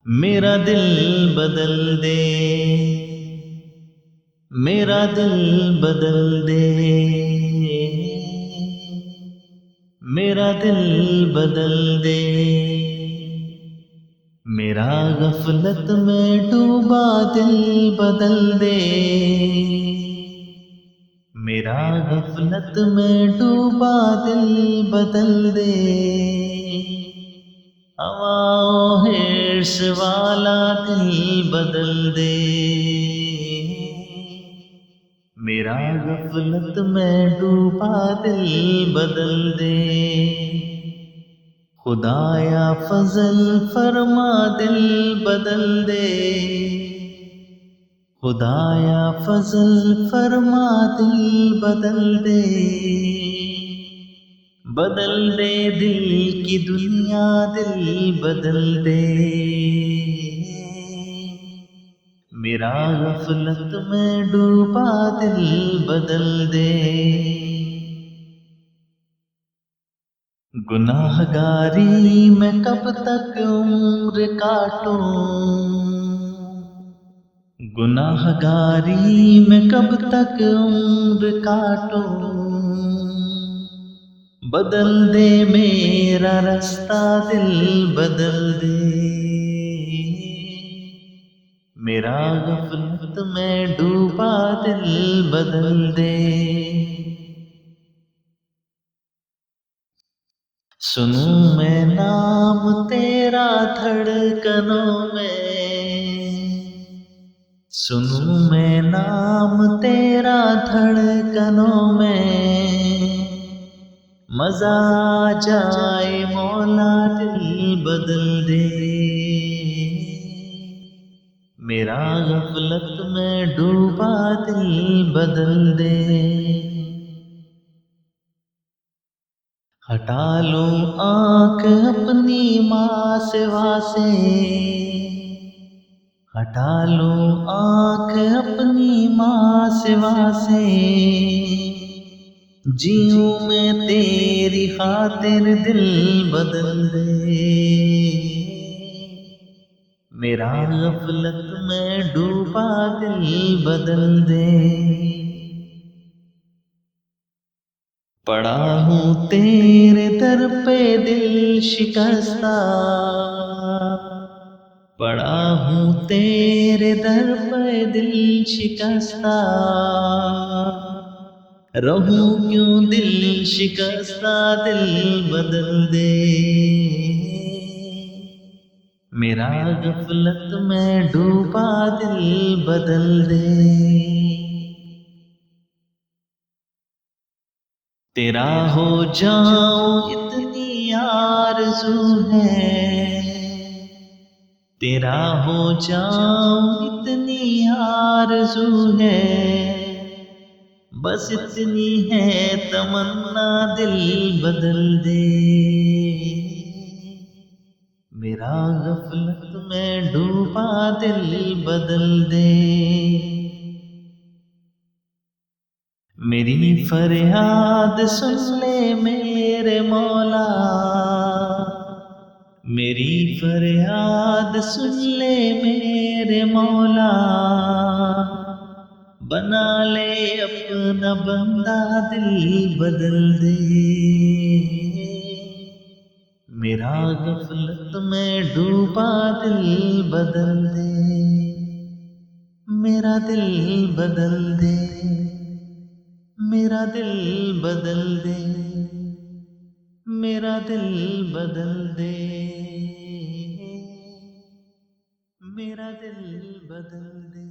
मेरा दिल बदल दे, मेरा दिल बदल दे, मेरा दिल बदल दे। मेरा गफलत में डूबा दिल बदल दे, मेरा गफलत में डूबा दिल बदल दे। हवाओं हिर्स वाला दिल बदल दे, मेरा गफलत में डूबा दिल बदल दे। खुदाया फजल फरमा दिल बदल दे, खुदाया फजल फरमा दिल बदल दे। बदल दे दिल की दुनिया दिल बदल दे, मेरा गफलत में डूबा दिल बदल दे। गुनाहगारी में कब तक उम्र काटूं, गुनाहगारी में कब तक उम्र काटूं। बदल दे मेरा रास्ता दिल बदल दे, मेरा गफलत में डूबा दिल बदल दे। सुनूं मैं नाम तेरा धड़कनों में, सुनूं मैं नाम तेरा धड़कनों में। मजा आ जाए मौला दिल बदल दे, मेरा गफलत में डूबा दिल बदल दे। हटा लूं आँख अपनी माँ सिवा से, हटा लूं आँख अपनी माँ सिवा से। जीऊं मैं तेरी खातिर दिल बदल दे, मेरा गफलत में डूबा दिल बदल दे। पड़ा हूँ तेरे दर पे दिल शिकस्ता, पड़ा हूँ तेरे दर पे दिल शिकस्ता। रहूं क्यों दिल शिकस्ता दिल बदल दे, मेरा गफलत में डूबा दिल बदल दे। तेरा हो जाऊं इतनी आरज़ू है, तेरा हो जाऊं इतनी आरज़ू है। बस इतनी है तमन्ना दिल बदल दे, मेरा गफलत में डूबा दिल बदल दे। मेरी फरियाद सुन ले मेरे मौला, मेरी फरियाद सुन ले मेरे मौला। बना ले अपना बंदा दिल बदल दे, मेरा गफलत में डूबा दिल बदल दे, मेरा दिल बदल दे, मेरा दिल बदल दे, मेरा दिल बदल दे, मेरा दिल बदल दे।